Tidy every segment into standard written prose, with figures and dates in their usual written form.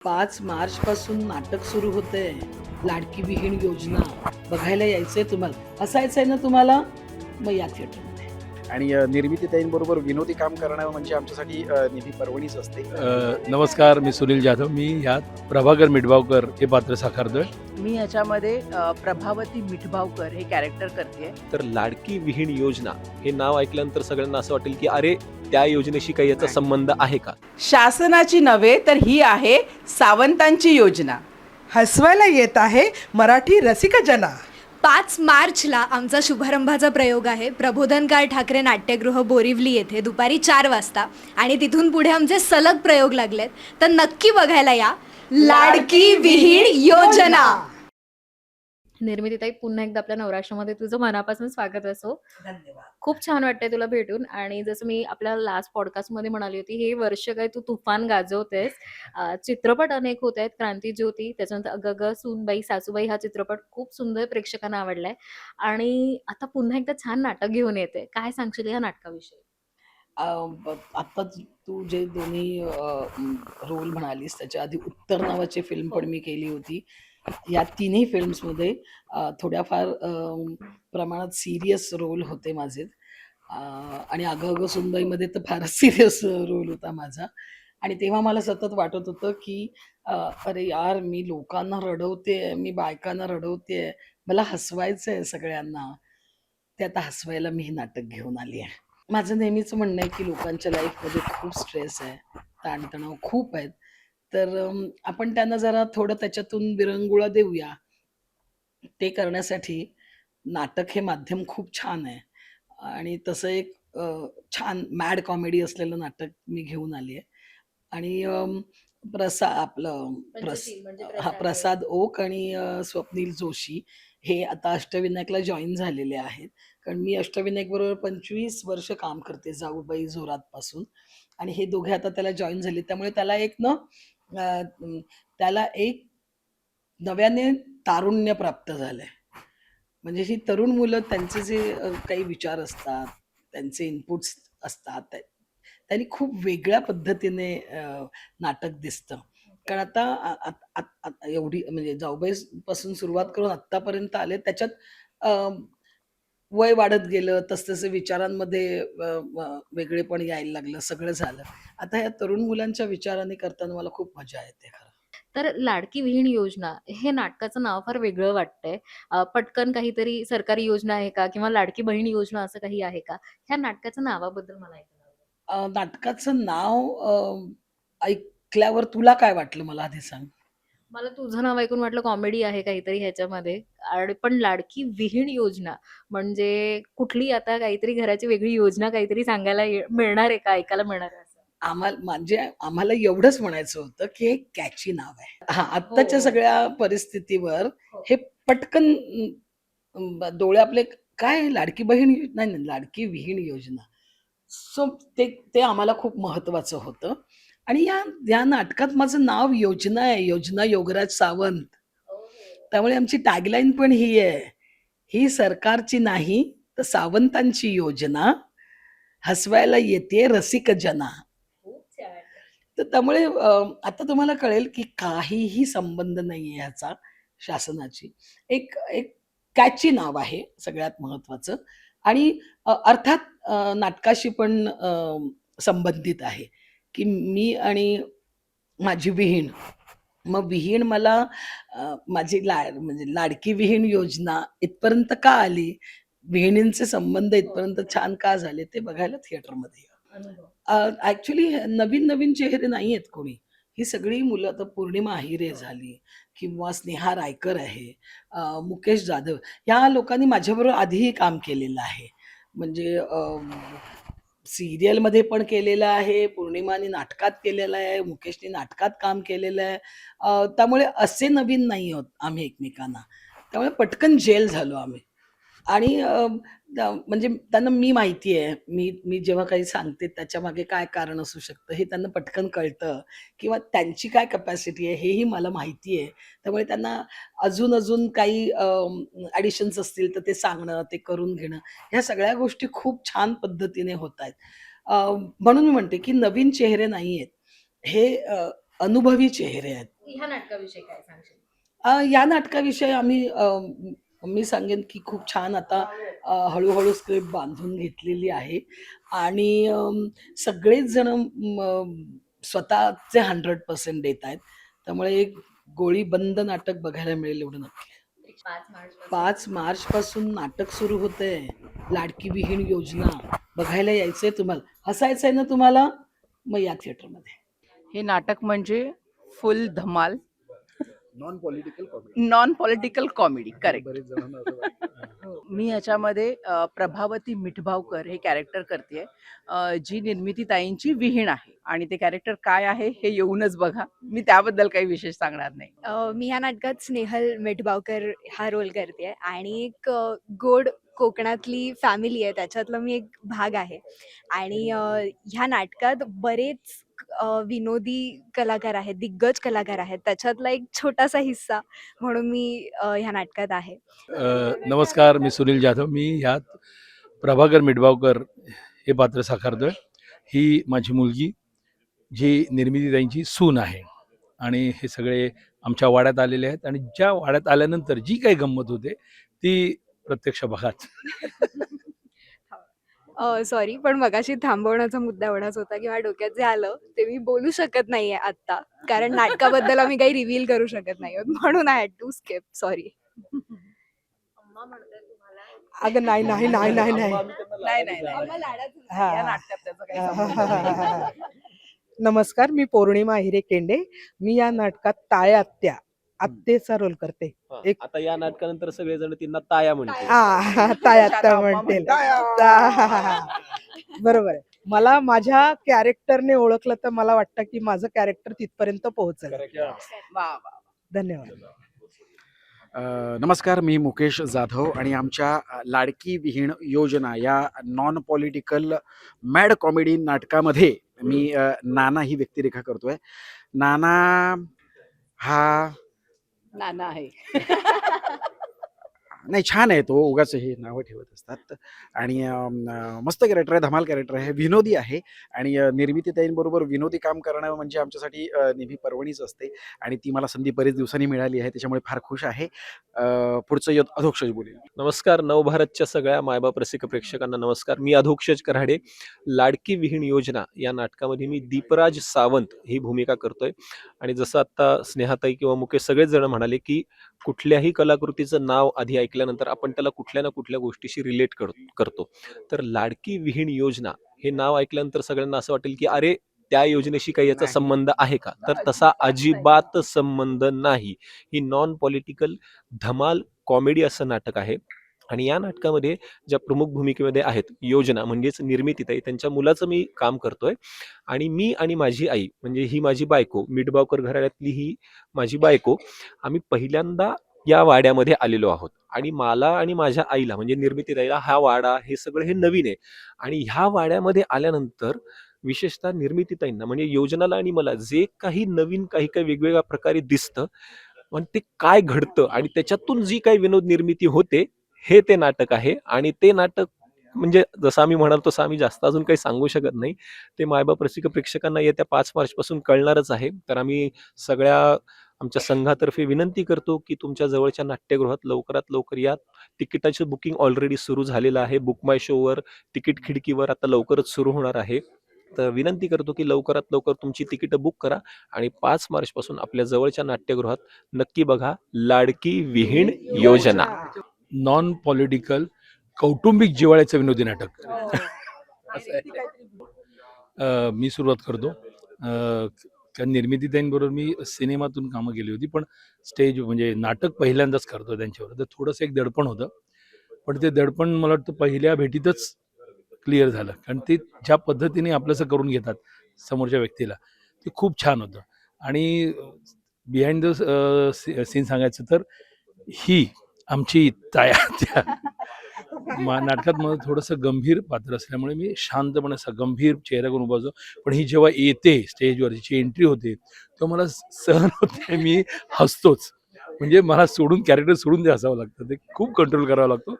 5 मार्चपासून नाटक सुरू होतंय. लाडकी विहीण योजना. बघायला यायचंय तुम्हाला? हसायचंय ना तुम्हाला? मग या थिएटरमध्ये. आणि निर्मितीताईंबरोबर विनोदी काम करणं म्हणजे आमच्यासाठी नेहमी पर्वणीच असते. नमस्कार, मी सुनील जाधव. मी ह्यात प्रभाकर मिठबावकर हे पात्र साकारतोय. मी ह्याच्यामध्ये प्रभावती मिठबावकर हे कॅरेक्टर करते. तर लाडकी विहीण योजना हे नाव ऐकल्यानंतर सगळ्यांना असं वाटेल की अरे त्या योजनेशी काही याचा संबंध आहे का? शासनाची नव्हे तर ही आहे सावंतांची योजना. हसवायला येत आहे मराठी रसिक जना. 5 मार्चला आमचा शुभारंभाचा प्रयोग आहे प्रबोधनकार ठाकरे नाट्यगृह बोरिवली येथे दुपारी 4 वाजता आणि तिथून पुढे आमचे सलग प्रयोग लागलेत. तर नक्की बघायला या लाडकी विहीण योजना. निर्मितीताई, पुन्हा एकदा आपल्या नवराष्ट्रामध्ये तुझं मनापासून स्वागत असो. धन्यवाद. खूप छान वाटतंय तुला भेटून. आणि जसं मी आपल्या लास्ट पॉडकास्टमध्ये म्हणाली होती, हे वर्ष काय तू तुफान गाजवतेस. चित्रपट अनेक होत आहेत. क्रांतीज्योती, त्याच्यानंतर अगं सूनबाई सासूबाई हा चित्रपट खूप सुंदर प्रेक्षकांना आवडलाय आणि आता पुन्हा एकदा छान नाटक घेऊन येते. काय सांगशील या नाटकाविषयी? आता तू जे दोन्ही रोल म्हणालीस त्याच्या आधी उत्तर नावाची फिल्म पण मी केली होती. या तिन्ही फिल्म्समध्ये थोड्याफार प्रमाणात सिरियस रोल होते माझे. आणि अगं अगं सुनबाईमध्ये तर फारच सिरियस रोल होता माझा. आणि तेव्हा मला सतत वाटत होतं की अरे यार, मी लोकांना रडवते, मी बायकांना रडवते, मला हसवायचं आहे सगळ्यांना. ते आता हसवायला मी हे नाटक घेऊन आली आहे. माझं नेहमीच म्हणणं आहे की लोकांच्या लाईफमध्ये खूप स्ट्रेस आहे, ताणतणाव खूप आहेत. तर आपण त्यांना जरा थोडं त्याच्यातून विरंगुळा देऊया. ते करण्यासाठी नाटक हे माध्यम खूप छान आहे. आणि तसं एक छान मॅड कॉमेडी असलेलं नाटक मी घेऊन आली आहे. आणि आपलं पंचशील म्हणजे प्रसाद ओक आणि स्वप्नील जोशी हे आता अष्टविनायकला जॉईन झालेले आहेत. कारण मी अष्टविनायकबरोबर 25 वर्ष काम करते जाऊबाई जोरातपासून. आणि हे दोघे आता त्याला जॉईन झाले. त्यामुळे त्याला एक ना त्याला एक नव्याने तारुण्य प्राप्त झालंय. म्हणजे ही तरुण मुलं त्यांचे जे काही विचार असतात, त्यांचे इनपुट्स असतात, त्यांनी खूप वेगळ्या पद्धतीने नाटक दिसतं. कारण आता एवढी म्हणजे जाऊबाईपासून सुरुवात करून आत्तापर्यंत आले त्याच्यात अ, वय वाढत गेलं, तसतसे विचारांमध्ये वेगळेपण यायला लागलं, सगळं झालं. आता या तरुण मुलांच्या विचाराने करताना मला खूप मजा येते खरं. तर लाडकी विहीण योजना हे नाटकाचं नाव फार वेगळं वाटतंय. पटकन काहीतरी सरकारी योजना आहे का किंवा लाडकी बहीण योजना असं काही आहे का? ह्या नाटकाच्या नावाबद्दल मला ऐकायला आवडेल. नाटकाचं नाव ऐकल्यावर तुला काय वाटलं मला आधी सांग? मला तुझं नाव ऐकून वाटलं कॉमेडी आहे काहीतरी ह्याच्यामध्ये. आणि पण लाडकी विहीण योजना म्हणजे कुठली आता काहीतरी घराची वेगळी योजना काहीतरी सांगायला मिळणार आहे का? ऐकायला मिळणार आहे असं? म्हणजे आम्हाला एवढंच म्हणायचं होतं, की हे कॅची नाव आहे. हां, आत्ताच्या हो. सगळ्या परिस्थितीवर हो. हे पटकन डोळे आपले काय लाडकी बहीण नाही, नाही, लाडकी विहीण योजना. सो ते ते आम्हाला खूप महत्त्वाचं होतं. आणि या या नाटकात माझं नाव योजना आहे, योजना योगराज सावंत. त्यामुळे आमची टॅगलाईन पण ही आहे, ही सरकारची नाही तर सावंतांची योजना, हसवायला येतेय रसिक जना. खूप छान. तर त्यामुळे आता तुम्हाला कळेल की काहीही संबंध नाहीये ह्याचा शासनाची. एक एक कॅची नाव आहे सगळ्यात महत्त्वाचं. आणि अर्थात नाटकाशी पण संबंधित आहे, की मी आणि माझी विहीण. मग विहीण मला माझी म्हणजे लाडकी विहीण योजना इथपर्यंत का आली? विहिणींचे संबंध इथपर्यंत छान का झाले? ते बघायला थिएटरमध्ये या. अनुभव. ॲक्चुअली नवीन-नवीन चेहरे नाही आहेत कोणी. ही सगळी मुलं आता पौर्णिमा अहिरे झाली किंवा स्नेहा रायकर आहे, मुकेश जाधव. ह्या लोकांनी माझ्याबरोबर आधीही काम केलेलं आहे. म्हणजे सीरियलमध्ये पण केलेलं आहे, पौर्णिमाने नाटकात केलेलं आहे, मुकेशने नाटकात काम केलेलं आहे. त्यामुळे असे नवीन नाही आहोत आम्ही एकमेकांना. त्यामुळे पटकन जेल झालो आम्ही. आणि म्हणजे त्यांना मी माहिती आहे, मी मी जेव्हा काही सांगते त्याच्यामागे काय कारण असू शकतं हे त्यांना पटकन कळतं. किंवा त्यांची काय कपॅसिटी आहे हेही मला माहिती आहे. त्यामुळे त्यांना अजून काही ॲडिशन्स असतील तर ते सांगणं, ते करून घेणं, ह्या सगळ्या गोष्टी खूप छान पद्धतीने होतायत. म्हणून मी म्हणते की नवीन चेहरे नाही आहेत. हे अनुभवी चेहरे आहेत. ह्या नाटकाविषयी काय सांगशील? या नाटकाविषयी मी सांगेन की खूप छान आता हळूहळू स्क्रिप्ट बांधून घेतलेली आहे आणि सगळेच जण स्वतःचे 100% देत आहेत. त्यामुळे एक गोळीबंद नाटक बघायला मिळेल एवढं नक्की. 5 मार्चपासून नाटक सुरू होतंय. लाडकी विहीण योजना बघायला यायचंय तुम्हाला, हसायचंय ना तुम्हाला, मग या थिएटरमध्ये. हे नाटक म्हणजे फुल धमाल, non political comedy. Non political comedy. Correct. बरेच जणांना असं वाटतं. मी ह्याच्यामध्ये प्रभावती मिठभावकर हे कॅरेक्टर करते, जी निर्मितीताईंची विहीण आहे. आणि ते कॅरेक्टर काय आहे हे येऊनच बघा. मी त्याबद्दल काही विशेष सांगणार नाही. मी ह्या नाटकात स्नेहल मिठबावकर हा रोल करते आणि एक गोड कोकणातली फॅमिली आहे त्याच्यातला मी एक भाग आहे आणि ह्या नाटकात बरेच विनोदी कलाकार आहेत, दिग्गज कलाकार आहेत, त्याच्यातला एक छोटासा हिस्सा म्हणून मी ह्या नाटकात आहे. नमस्कार, मी सुनील जाधव. मी ह्यात प्रभाकर मिठबावकर हे पात्र साकारतोय. ही माझी मुलगी, जी निर्मितीताईंची सून आहे आणि हे सगळे आमच्या वाड्यात आलेले आहेत आणि ज्या वाड्यात आल्यानंतर जी काही गंमत होते ती प्रत्यक्ष बघाच. सॉरी, पण मगाशी थांबवण्याचा मुद्दा एवढाच होता की माझ्या डोक्यात जे आलं ते मी बोलू शकत नाहीये आत्ता, कारण नाटकाबद्दल आम्ही काही रिव्हील करू शकत नाही आहोत, म्हणून I had to skip. Sorry. अगं नाही नाही नाही नाही नाही नाही नाही नाही. हा. या नाटकात त्याचा काही संबंध नाही. नमस्कार, मी पौर्णिमा हिरे केंडे. मी या नाटकात ताया आत्तेचा रोल करते. हा, एक- आता या नाटकानंतर सगळेजण त्यांना ताया म्हणतील. ताया शाळा म्हणतील. अम्मा बरोबर आहे. मला माझ्या कॅरेक्टरने ओळखलं तर मला वाटतं की माझं कॅरेक्टर तिथपर्यंत पोहोचेल. वा वा. धन्यवाद. नमस्कार, मी मुकेश जाधव आणि आमच्या लाडकी विहीण योजना या नॉन पॉलिटिकल मॅड कॉमेडी नाटकामध्ये मी नाना ही व्यक्तिरेखा करतोय. नाना हा नाना आहे. नाही, छान आहे तो, उगाच हे नावं ठेवत असतात. आणि मस्त कॅरेक्टर आहे, धमाल कॅरेक्टर आहे, विनोदी आहे आणि निर्मितीताईंबरोबर विनोदी काम करणं म्हणजे आमच्यासाठी नेहमी पर्वणीच असते आणि ती मला संधी बरेच दिवसांनी मिळाली आहे, त्याच्यामुळे फार खुश आहे. पुढचं अधोक्षज बोलेल. नमस्कार, नवभारतच्या सगळ्या मायबाप रसिक प्रेक्षकांना नमस्कार. मी अधोक्षज कराडे. लाडकी विहीण योजना या नाटकामध्ये मी दीपराज सावंत ही भूमिका करतोय. आणि जसं आता स्नेहाताई किंवा मुकेश सगळेच जण म्हणाले की कुठल्याही कलाकृतीचं नाव आधी ऐकल्यानंतर आपण त्याला कुठल्या ना कुठल्या गोष्टीशी रिलेट करतो. तर लाडकी विहीण योजना हे नाव ऐकल्यानंतर सगळ्यांना असं वाटेल की अरे त्या योजनेशी काही याचा नाही. संबंध आहे का? तर तसा अजिबात संबंध नाही. ही नॉन पॉलिटिकल धमाल कॉमेडी असं नाटक आहे. आणि या नाटकामध्ये ज्या प्रमुख भूमिकेमध्ये आहेत योजना म्हणजेच निर्मितीताई, त्यांच्या मुलाचं मी काम करतोय. आणि मी आणि माझी आई म्हणजे ही माझी बायको, मिठबावकर घराण्यातली ही माझी बायको, आम्ही पहिल्यांदा या वाड्यामध्ये आलेलो आहोत. आणि मला आणि माझ्या आईला म्हणजे निर्मितीताईला हा वाडा हे सगळं हे नवीन आहे. आणि ह्या वाड्यामध्ये आल्यानंतर विशेषतः निर्मितीताईंना म्हणजे योजनाला आणि मला जे काही नवीन काही काही वेगवेगळ्या प्रकारे दिसतं, पण ते काय घडतं आणि त्याच्यातून जी काही विनोद निर्मिती होते हे ते नाटक आहे. आणि ते नाटक म्हणजे जसं आम्ही म्हणाल तसं आम्ही जास्त अजून काही सांगू शकत नाही. ते मायबाप रसिक प्रेक्षकांना येत्या 5 मार्चपासून कळणारच आहे. तर आम्ही सगळ्या आमच्या संघातर्फे विनंती करतो की तुमच्या जवळच्या नाट्यगृहात लवकरात लवकर या. तिकिटाचं बुकिंग ऑलरेडी सुरू झालेलं आहे. बुक माय शोवर, तिकीट खिडकीवर आता लवकरच सुरू होणार आहे. तर विनंती करतो की लवकरात लवकर तुमची तिकीटं बुक करा आणि 5 मार्चपासून आपल्या जवळच्या नाट्यगृहात नक्की बघा लाडकी विहीण योजना. नॉन पॉलिटिकल कौटुंबिक जिव्हाळ्याचं विनोदी नाटक. असं आहे. मी सुरुवात करतो. कारण निर्मितीताईंबरोबर मी सिनेमातून कामं केली होती, पण स्टेज म्हणजे नाटक पहिल्यांदाच करतो त्यांच्यावर. तर थोडंसं एक दडपण होतं, पण ते दडपण मला वाटतं पहिल्या भेटीतच क्लिअर झालं. कारण ते ज्या पद्धतीने आपलंसं करून घेतात समोरच्या व्यक्तीला, ते खूप छान होतं. आणि बिहाइंड द सीन सांगायचं तर ही आमची ताया नाटकात मला थोडंसं गंभीर पात्र असल्यामुळे मी शांतपणे असा गंभीर चेहरा करून उभा होतो. पण ही जेव्हा येते स्टेजवर, तिची एंट्री होते, तेव्हा मला सहन होते, मी हसतोच. म्हणजे मला कॅरेक्टर सोडून ते हसावं लागतं, ते खूप कंट्रोल करावा लागतो.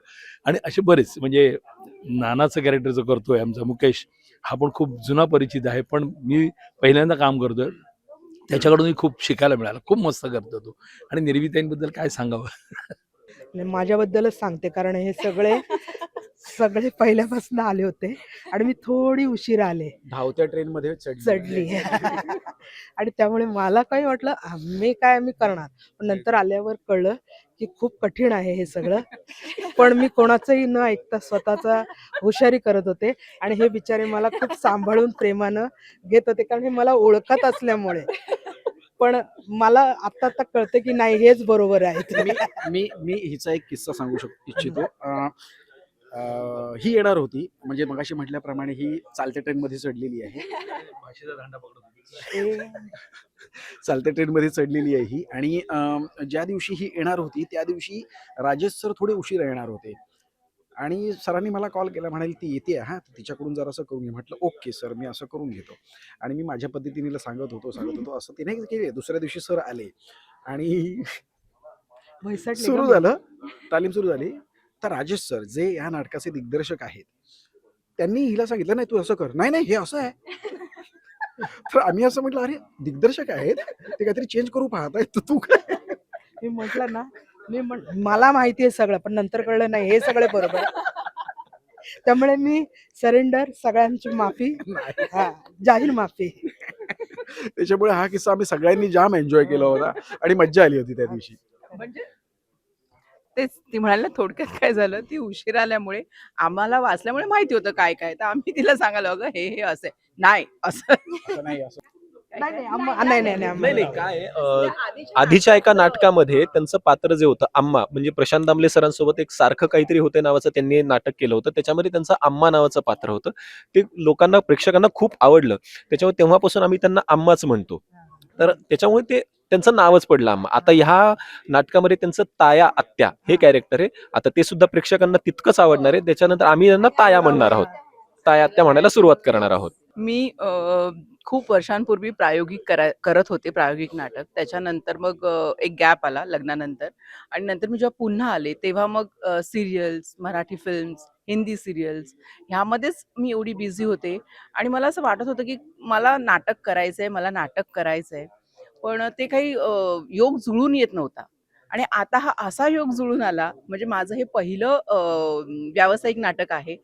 आणि असे बरेच म्हणजे नानाचं कॅरेक्टर जो करतोय आमचा मुकेश, हा पण खूप जुना परिचित आहे, पण मी पहिल्यांदा काम करतोय. त्याच्याकडूनही खूप शिकायला मिळालं. खूप मस्त करतो तो आणि निर्मितीबद्दल काय सांगावं. आणि माझ्याबद्दलच सांगते, कारण हे सगळे सगळे पहिल्यापासून आले होते आणि मी थोडी उशिरा आले. धावत्या ट्रेनमध्ये चढली. आणि त्यामुळे मला काही वाटलं मी करणार. पण नंतर आल्यावर कळलं की खूप कठीण आहे हे सगळं. पण मी कोणाचंही न ऐकता स्वतःचा हुशारी करत होते आणि हे बिचारे मला खूप सांभाळून प्रेमानं घेत होते, कारण हे मला ओळखत असल्यामुळे. पण मला आता आता कळतं की नाही, हेच बरोबर आहे. मी मी मी हिचा एक किस्सा सांगू इच्छितो. ही येणार होती, म्हणजे मगाशी म्हटल्याप्रमाणे ही चालत्या ट्रेनमध्ये चढलेली आहे. भाषेचा दांडा पकडत होती. चालत्या ट्रेनमध्ये चढलेली आहे ही. आणि ज्या दिवशी ही येणार होती त्या दिवशी राजेश सर थोडे उशिरा येणार होते आणि सरांनी मला कॉल केला, म्हणाले ती येते हां, तिच्याकडून जरासं करून घे. म्हटलं ओके सर, मी असं करून घेतो. आणि मी माझ्या पद्धतीने सांगत होतो असं तिने केले. दुसऱ्या दिवशी सर आले आणि म्हैसटले सुरू का? झालं, तालीम सुरू झाली. तर राजेश सर जे या नाटकाचे दिग्दर्शक आहेत, त्यांनी हिला सांगितलं, नाही तू असं कर. नाही नाही, हे असं आहे. तर आम्ही असं म्हटलं, अरे दिग्दर्शक आहेत, ते काहीतरी चेंज करू पाहताय, तर तू काय. मी म्हटलं ना, मला माहिती आहे सगळं, पण नंतर कळलं नाही हे सगळे बरोबर आहे. त्यामुळे मी सरेंडर, सगळ्यांची माफी, हा, जाहीर माफी. त्याच्यामुळे हा किस्सा आम्ही सगळ्यांनी जाम एन्जॉय केला होता आणि मज्जा आली होती त्या दिवशी. म्हणजे तेच ती म्हणाली ना, थोडक्यात काय झालं, ती उशिरा आल्यामुळे आम्हाला वाचल्यामुळे माहिती होतं काय काय, तर आम्ही तिला सांगायला अगं हे असं आहे. नाही असं असं नाही, असं नाही नाही नाही नाही काय आहे, आधीच्या एका नाटकामध्ये त्यांचं पात्र जे होतं आम्मा, म्हणजे प्रशांत दामले सरांसोबत एक सारखं काहीतरी होते नावाचं त्यांनी नाटक केलं होतं. त्याच्यामध्ये त्यांचं आम्मा नावाचं पात्र होतं. ते लोकांना, प्रेक्षकांना खूप आवडलं. त्याच्यामुळे तेव्हापासून आम्ही त्यांना आम्माच म्हणतो. तर त्याच्यामुळे ते त्यांचं नावच पडलं आम्हा. आता ह्या नाटकामध्ये त्यांचं ताया आत्या हे कॅरेक्टर आहे. आता ते सुद्धा प्रेक्षकांना तितकंच आवडणार आहे. त्याच्यानंतर आम्ही त्यांना ताया म्हणणार आहोत. ताया आत्या म्हणायला सुरुवात करणार आहोत. मी खूप वर्षांपूर्वी करत होते प्रायोगिक नाटक. त्याच्यानंतर मग एक गॅप आला लग्नानंतर आणि नंतर मी जेव्हा पुन्हा आले, तेव्हा मग serials, Marathi films, Hindi serials ह्यामध्येच मी एवढी बिझी होते आणि मला असं वाटत होतं, की मला नाटक करायचंय. पण ते काही योग जुळून येत नव्हता. आणि आता हा असा योग जुळून आला, म्हणजे माझं हे पहिलं व्यावसायिक नाटक आहे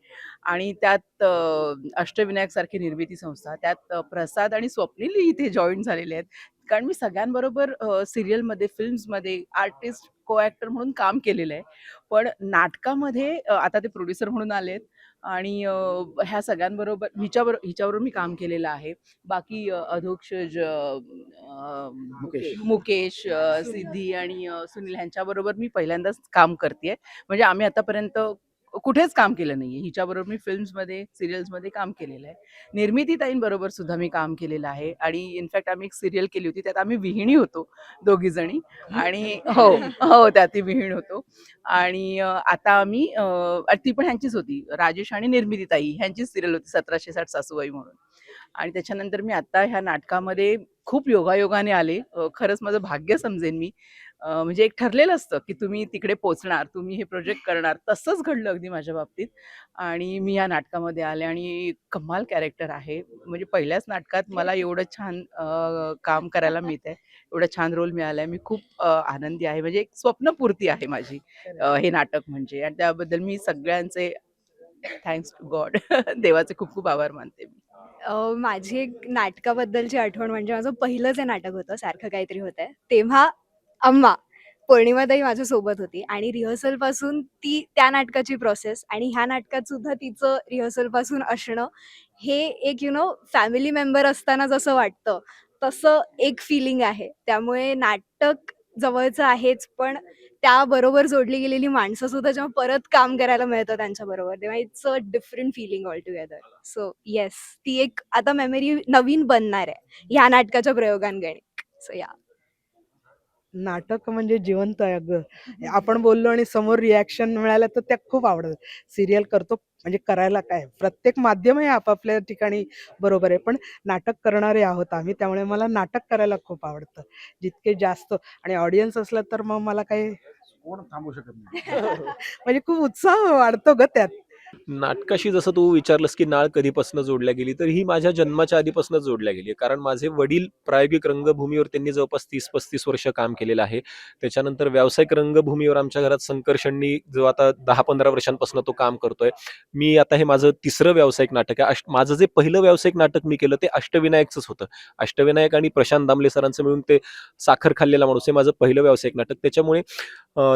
आणि त्यात अष्टविनायक सारखी निर्मिती संस्था, त्यात प्रसाद आणि स्वप्नील इथे जॉईन झालेले आहेत. कारण मी सगळ्यांबरोबर सीरियलमध्ये, फिल्म्समध्ये आर्टिस्ट, को ॲक्टर म्हणून काम केलेलं आहे. पण नाटकामध्ये आता ते प्रोड्युसर म्हणून आलेत आणि ह्या सगळ्यांबरोबर हिच्याबरोबर मी काम केलेलं आहे. बाकी अधोक्षज मुकेश, सिद्धी आणि सुनील ह्यांच्याबरोबर मी पहिल्यांदाच काम करतेय. म्हणजे आम्ही आतापर्यंत कुठेच काम केलं नाहीये. हिच्याबरोबर मी फिल्म्समध्ये, सीरियल्समध्ये काम केलेलं आहे. निर्मितीताईंबरोबर सुद्धा मी काम केलेलं आहे आणि इनफॅक्ट आम्ही एक सीरियल केली होती. त्यात आम्ही विहिणी होतो दोघी जणी आणि हो, हो, त्यात ती विहीण होतो आणि आता आम्ही ती पण ह्यांचीच होती. राजेश आणि निर्मितीताई ह्यांचीच सीरियल होती 1760 सासूबाई म्हणून. आणि त्याच्यानंतर मी आता ह्या नाटकामध्ये खूप योगायोगाने आले. खरंच माझं भाग्य समजेन मी. म्हणजे एक ठरलेलं असतं, की तुम्ही तिकडे पोहोचणार, तुम्ही हे प्रोजेक्ट करणार. तसंच घडलं अगदी माझ्या बाबतीत आणि मी या नाटकामध्ये आले आणि कमाल कॅरेक्टर आहे. म्हणजे पहिल्याच नाटकात मला एवढं छान काम करायला मिळतंय, एवढा छान रोल मिळालाय. मी खूप आनंदी आहे. म्हणजे एक स्वप्नपूर्ती आहे माझी हे नाटक म्हणजे आणि त्याबद्दल मी सगळ्यांचे थँक्स टू गॉड देवाचे खूप खूप आभार मानते मी. माझी एक नाटकाबद्दलची आठवण म्हणजे माझं पहिलं जे नाटक होतं, सारखं काहीतरी होतंय, तेव्हा अम्मा, पौर्णिमाताई माझ्यासोबत होती आणि रिहर्सलपासून ती त्या नाटकाची प्रोसेस आणि ह्या नाटकात सुद्धा तिचं रिहर्सलपासून असणं, हे एक फॅमिली मेंबर असताना जसं वाटतं, तसं एक फिलिंग आहे. त्यामुळे नाटक जवळचं आहेच, पण त्याबरोबर जोडली गेलेली माणसं सुद्धा जेव्हा परत काम करायला मिळतं त्यांच्याबरोबर, तेव्हा it's a different feeling all together. So yes, ती एक आता मेमरी नवीन बनणार आहे ह्या नाटकाच्या प्रयोगांगणे. सो या. नाटक म्हणजे जिवंत आहे अगं. आपण बोललो आणि समोर रिॲक्शन मिळालं तर त्या खूप आवडतात. सिरियल करतो म्हणजे करायला काय, प्रत्येक माध्यम हे आपापल्या ठिकाणी बरोबर आहे. पण नाटक करणारे आहोत आम्ही, त्यामुळे मला नाटक करायला खूप आवडतं. जितके जास्त आणि ऑडियन्स असलं तर मग मला काही कोण थांबू शकत नाही. म्हणजे खूप उत्साह वाढतो ग त्यात. नाटकाशी जसं तू विचारलंस की नाळ कधीपासून जोडल्या गेली, तर ही माझ्या जन्माच्या आधीपासून जोडल्या गेली आहे. कारण माझे वडील प्रायोगिक रंगभूमीवर त्यांनी जवळपास 30-35 वर्ष काम केलेलं आहे. त्याच्यानंतर व्यावसायिक रंगभूमीवर आमच्या घरात संकर्षणनी जो आता 10-15 वर्षांपासून तो काम करतोय. मी आता हे माझं 3रं व्यावसायिक नाटक आहे. माझं जे पहिलं व्यावसायिक नाटक मी केलं ते अष्टविनायकचंच होतं. अष्टविनायक आणि प्रशांत दामले सरांचं मिळून ते साखर खाल्लेला माणूस हे माझं पहिलं व्यावसायिक नाटक. त्याच्यामुळे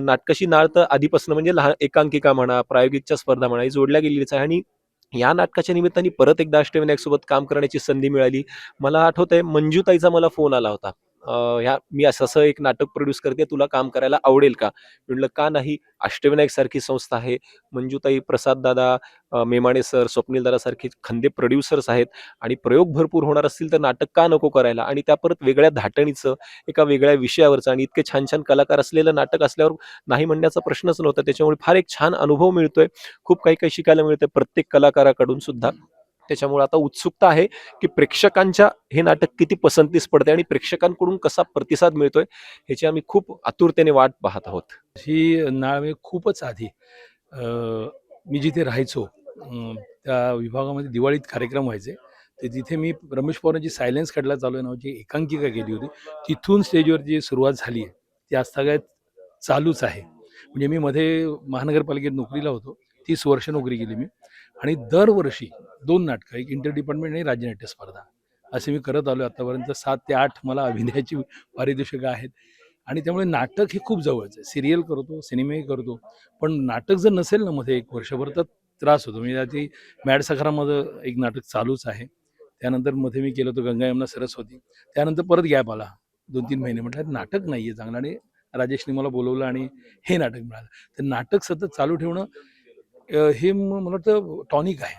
नाटकाशी नाळ तर आधीपासून म्हणजे लहान एकांकिका म्हणा, प्रायोगिकच्या स्पर्धा म्हणा, ही जोडल्या गेलेलीच आहे. आणि या नाटकाच्या निमित्ताने परत एकदा अष्टविनायक सोबत काम करण्याची संधी मिळाली. मला आठवतंय मंजूताईचा मला फोन आला होता. मी असं-असं एक नाटक प्रोड्यूस करते, तुला काम करायला आवडेल का? म्हटलं का नाही? अष्टविनायक सारखी संस्था आहे. मंजूताई, प्रसाददादा, मेमाणे सर, स्वप्नीलदादा सारखे खंदे प्रोड्युसर्स आहेत आणि प्रयोग भरपूर होणार असतील तर नाटक का नको करायला? आणि त्या परत वेगळ्या धाटणीचं, एका वेगळ्या विषयावरचं आणि इतके छान-छान कलाकार असलेलं नाटक असल्यावर नाही म्हणण्याचा प्रश्नच नव्हता. त्याच्यामुळे फार एक छान अनुभव मिळतोय. खूप काही-काही शिकायला मिळतंय प्रत्येक कलाकाराकडून सुद्धा. त्याच्यामुळे आता उत्सुकता आहे की प्रेक्षकांच्या हे नाटक किती पसंतीस पडते आणि प्रेक्षकांकडून कसा प्रतिसाद मिळतोय ह्याची आम्ही खूप आतुरतेने वाट पाहत आहोत. ही नाळ म्हणजे खूपच आधी अ, मी जिथे राहायचो त्या विभागामध्ये दिवाळीत कार्यक्रम व्हायचे. तर तिथे मी रमेश पवारांची सायलेन्स खटला चालू आहे नावाची एकांकिका केली होती. तिथून स्टेजवर जी सुरुवात झाली आहे ती आजतागायत चालूच आहे. म्हणजे मी मध्ये महानगरपालिकेत नोकरीला होतो. 30 वर्ष नोकरी केली मी आणि दरवर्षी 2 नाटकं, एक इंटर डिपार्टमेंट आणि राज्यनाट्य स्पर्धा असे मी करत आलो आतापर्यंत. 7 ते 8 मला अभिनयाची पारितोषिकं आहेत आणि त्यामुळे नाटक हे खूप जवळचं आहे. सीरियल करतो, सिनेमाही करतो. पण नाटक जर नसेल ना मध्ये 1 वर्षभर तर त्रास होतो. म्हणजे आधी मॅड सखारामध्ये एक नाटक चालूच आहे. त्यानंतर मध्ये मी केलं होतं गंगा यमुना सरस्वती. त्यानंतर परत गॅप आला 2-3 महिने. म्हटलं नाटक नाही आहे चांगलं आणि राजेशने मला बोलवलं आणि हे नाटक मिळालं. तर नाटक सतत चालू ठेवणं हे मला वाटतं टॉनिक आहे.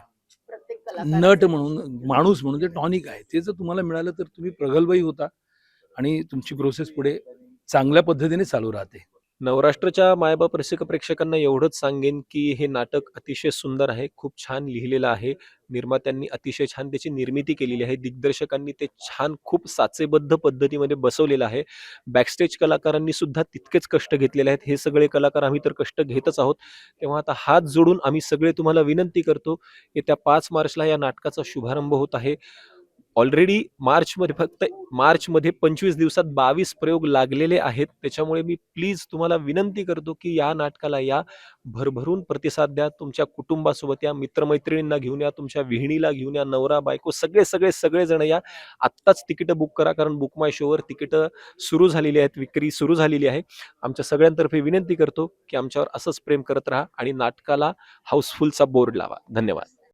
नट म्हणून, माणूस म्हणून ते टॉनिक आहे. ते जर तुम्हाला मिळालं तर तुम्ही प्रगल्भही होता आणि तुमची प्रोसेस पुढे चांगल्या पद्धतीने चालू राहते. नवराष्ट्राच्या मायबाप रसिक प्रेक्षकांना एवढंच सांगेन की हे नाटक अतिशय सुंदर आहे. खूप छान लिहिलेलं आहे. निर्मात्यांनी अतिशय छान त्याची निर्मिती केलेली आहे. दिग्दर्शकांनी ते छान खूप साचेबद्ध पद्धतीमध्ये बसवलेलं आहे. बॅकस्टेज कलाकारांनी सुद्धा तितकेच कष्ट घेतलेले आहेत. हे सगळे कलाकार आम्ही तर कष्ट घेतच आहोत. तेव्हा आता हात जोडून आम्ही सगळे तुम्हाला विनंती करतो. येत्या 5 मार्चला या नाटकाचा शुभारंभ होत आहे. ऑलरेडी मार्चमध्ये 25 दिवसात 22 प्रयोग लागलेले आहेत. त्याच्यामुळे मी प्लीज तुम्हाला विनंती करतो की या नाटकाला या, भरभरून प्रतिसाद द्या. तुमच्या कुटुंबासोबत या, मित्रमैत्रिणींना घेऊन या, तुमच्या विहिणीला घेऊन या, नवरा बायको सगळेजण या. आत्ताच तिकीटं बुक करा कारण बुक माय शोवर तिकीटं सुरू झालेली आहेत, विक्री सुरू झालेली आहे. आमच्या सगळ्यांतर्फे विनंती करतो की आमच्यावर असंच प्रेम करत राहा आणि नाटकाला हाऊसफुलचा बोर्ड लावा. धन्यवाद.